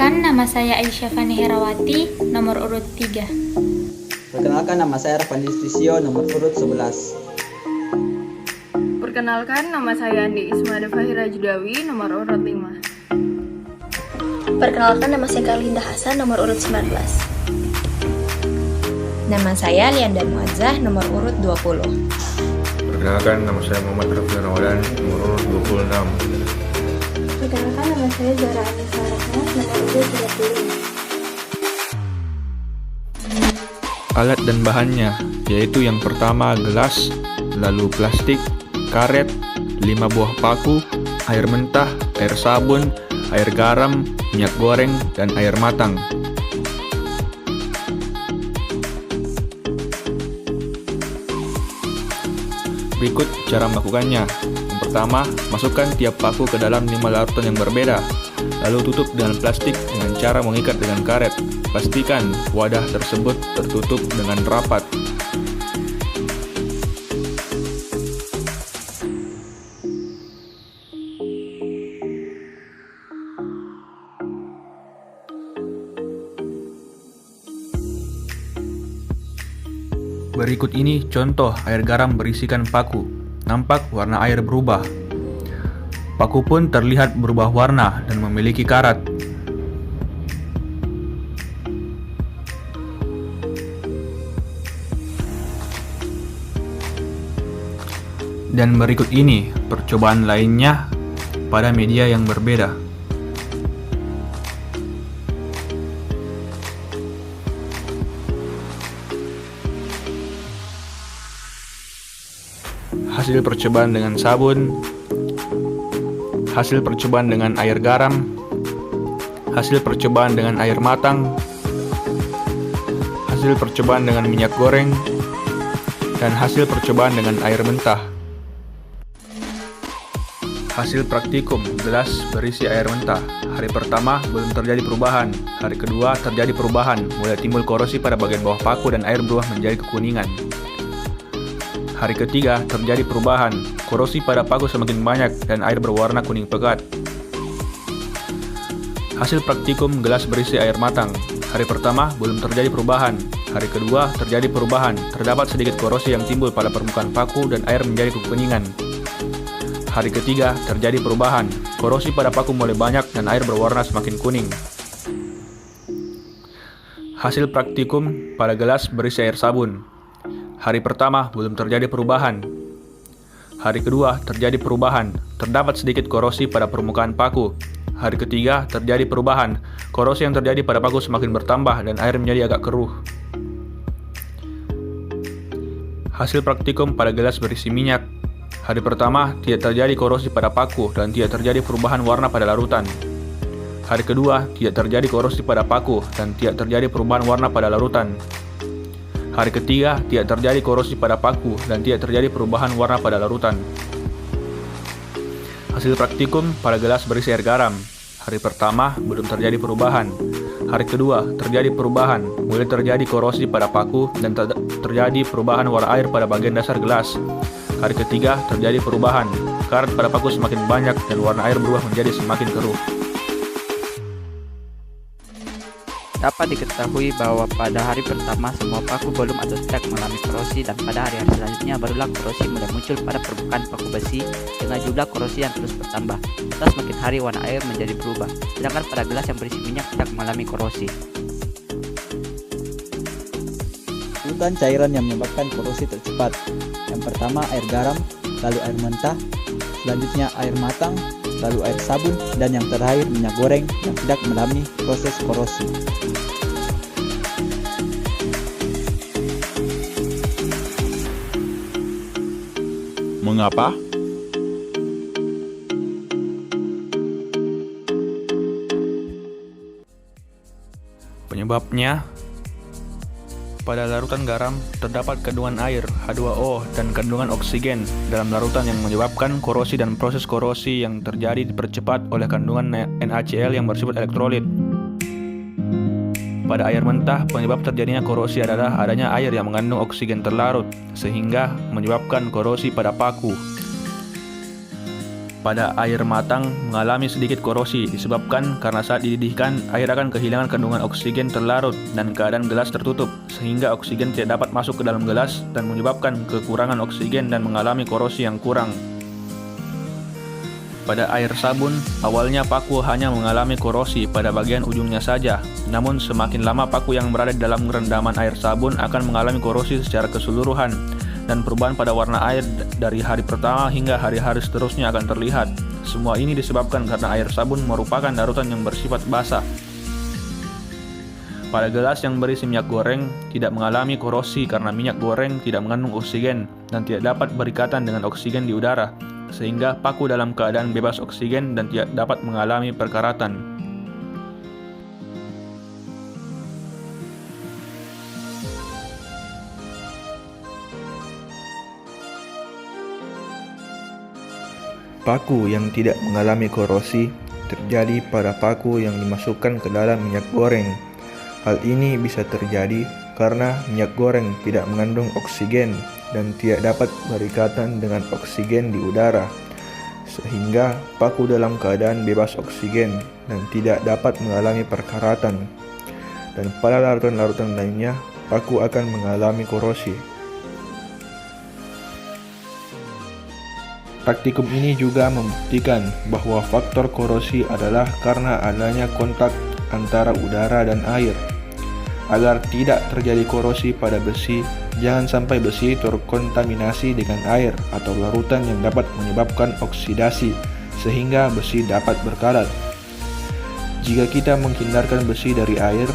Perkenalkan, nama saya Aisyah Fani Herawati, nomor urut 3. Perkenalkan, nama saya Arfandi Stisio, nomor urut 11. Perkenalkan, nama saya Andi Isma Fahira Judawi, nomor urut 5. Perkenalkan, nama saya Kalinda Hasan, nomor urut 19. Nama saya Lianda Muazzah, nomor urut 20. Perkenalkan, nama saya Muhammad Rafi Ramadan, nomor urut 26. Perkenalkan, nama saya Zara Anissa Rahma, nomor urut 30. Alat dan bahannya, yaitu yang pertama gelas, lalu plastik, karet, 5 buah paku, air mentah, air sabun, air garam, minyak goreng, dan air matang. Berikut cara melakukannya. Yang pertama, masukkan tiap paku ke dalam 5 larutan yang berbeda, lalu tutup dengan plastik dengan cara mengikat dengan karet. Pastikan wadah tersebut tertutup dengan rapat. Berikut ini contoh air garam berisikan paku. Nampak warna air berubah. Paku pun terlihat berubah warna dan memiliki karat. Dan berikut ini percobaan lainnya pada media yang berbeda. Hasil percobaan dengan sabun, hasil percobaan dengan air garam, hasil percobaan dengan air matang, hasil percobaan dengan minyak goreng, dan hasil percobaan dengan air mentah. Hasil praktikum, gelas berisi air mentah. Hari pertama belum terjadi perubahan, hari kedua terjadi perubahan, mulai timbul korosi pada bagian bawah paku dan air berubah menjadi kekuningan. Hari ketiga terjadi perubahan, korosi pada paku semakin banyak dan air berwarna kuning pekat. Hasil praktikum gelas berisi air matang. Hari pertama belum terjadi perubahan, hari kedua terjadi perubahan, terdapat sedikit korosi yang timbul pada permukaan paku dan air menjadi kekuningan. Hari ketiga terjadi perubahan, korosi pada paku mulai banyak dan air berwarna semakin kuning. Hasil praktikum pada gelas berisi air sabun. Hari pertama belum terjadi perubahan. Hari kedua terjadi perubahan, terdapat sedikit korosi pada permukaan paku. Hari ketiga terjadi perubahan, korosi yang terjadi pada paku semakin bertambah dan air menjadi agak keruh. Hasil praktikum pada gelas berisi minyak. Hari pertama tidak terjadi korosi pada paku dan tidak terjadi perubahan warna pada larutan. Hari kedua tidak terjadi korosi pada paku dan tidak terjadi perubahan warna pada larutan. Hari ketiga tidak terjadi korosi pada paku dan tidak terjadi perubahan warna pada larutan. Hasil praktikum pada gelas berisi air garam. Hari pertama belum terjadi perubahan. Hari kedua terjadi perubahan, mulai terjadi korosi pada paku dan terjadi perubahan warna air pada bagian dasar gelas. Hari ketiga terjadi perubahan, karat pada paku semakin banyak dan warna air berubah menjadi semakin keruh. Dapat diketahui bahwa pada hari pertama semua paku belum atau tidak mengalami korosi dan pada hari-hari selanjutnya barulah korosi mulai muncul pada permukaan paku besi dengan jumlah korosi yang terus bertambah. Setelah semakin hari warna air menjadi berubah, sedangkan pada gelas yang berisi minyak tidak mengalami korosi. Urutan cairan yang menyebabkan korosi tercepat. Yang pertama air garam, lalu air mentah, selanjutnya air matang, lalu air sabun, dan yang terakhir minyak goreng yang tidak mengalami proses korosi. Mengapa? Penyebabnya, pada larutan garam terdapat kandungan air H2O dan kandungan oksigen dalam larutan yang menyebabkan korosi dan proses korosi yang terjadi dipercepat oleh kandungan NaCl yang bersifat elektrolit. Pada air mentah, penyebab terjadinya korosi adalah adanya air yang mengandung oksigen terlarut, sehingga menyebabkan korosi pada paku. pada air matang mengalami sedikit korosi disebabkan karena saat dididihkan air akan kehilangan kandungan oksigen terlarut dan keadaan gelas tertutup sehingga oksigen tidak dapat masuk ke dalam gelas dan menyebabkan kekurangan oksigen dan mengalami korosi yang kurang. Pada air sabun, awalnya paku hanya mengalami korosi pada bagian ujungnya saja, namun semakin lama paku yang berada dalam rendaman air sabun akan mengalami korosi secara keseluruhan. Dan perubahan pada warna air dari hari pertama hingga hari-hari seterusnya akan terlihat. Semua ini disebabkan karena air sabun merupakan larutan yang bersifat basah. Pada gelas yang berisi minyak goreng tidak mengalami korosi karena minyak goreng tidak mengandung oksigen dan tidak dapat berikatan dengan oksigen di udara, sehingga paku dalam keadaan bebas oksigen dan tidak dapat mengalami perkaratan. Paku yang tidak mengalami korosi terjadi pada paku yang dimasukkan ke dalam minyak goreng. Hal ini bisa terjadi karena minyak goreng tidak mengandung oksigen dan tidak dapat berikatan dengan oksigen di udara, sehingga paku dalam keadaan bebas oksigen dan tidak dapat mengalami perkaratan. Dan pada larutan-larutan lainnya, paku akan mengalami korosi. Praktikum ini juga membuktikan bahwa faktor korosi adalah karena adanya kontak antara udara dan air. Agar tidak terjadi korosi pada besi, jangan sampai besi terkontaminasi dengan air atau larutan yang dapat menyebabkan oksidasi, sehingga besi dapat berkarat. Jika kita menghindarkan besi dari air,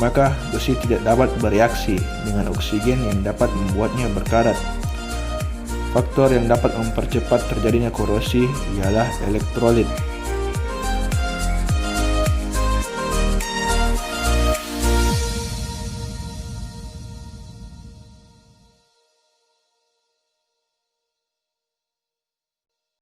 maka besi tidak dapat bereaksi dengan oksigen yang dapat membuatnya berkarat. Faktor yang dapat mempercepat terjadinya korosi ialah elektrolit.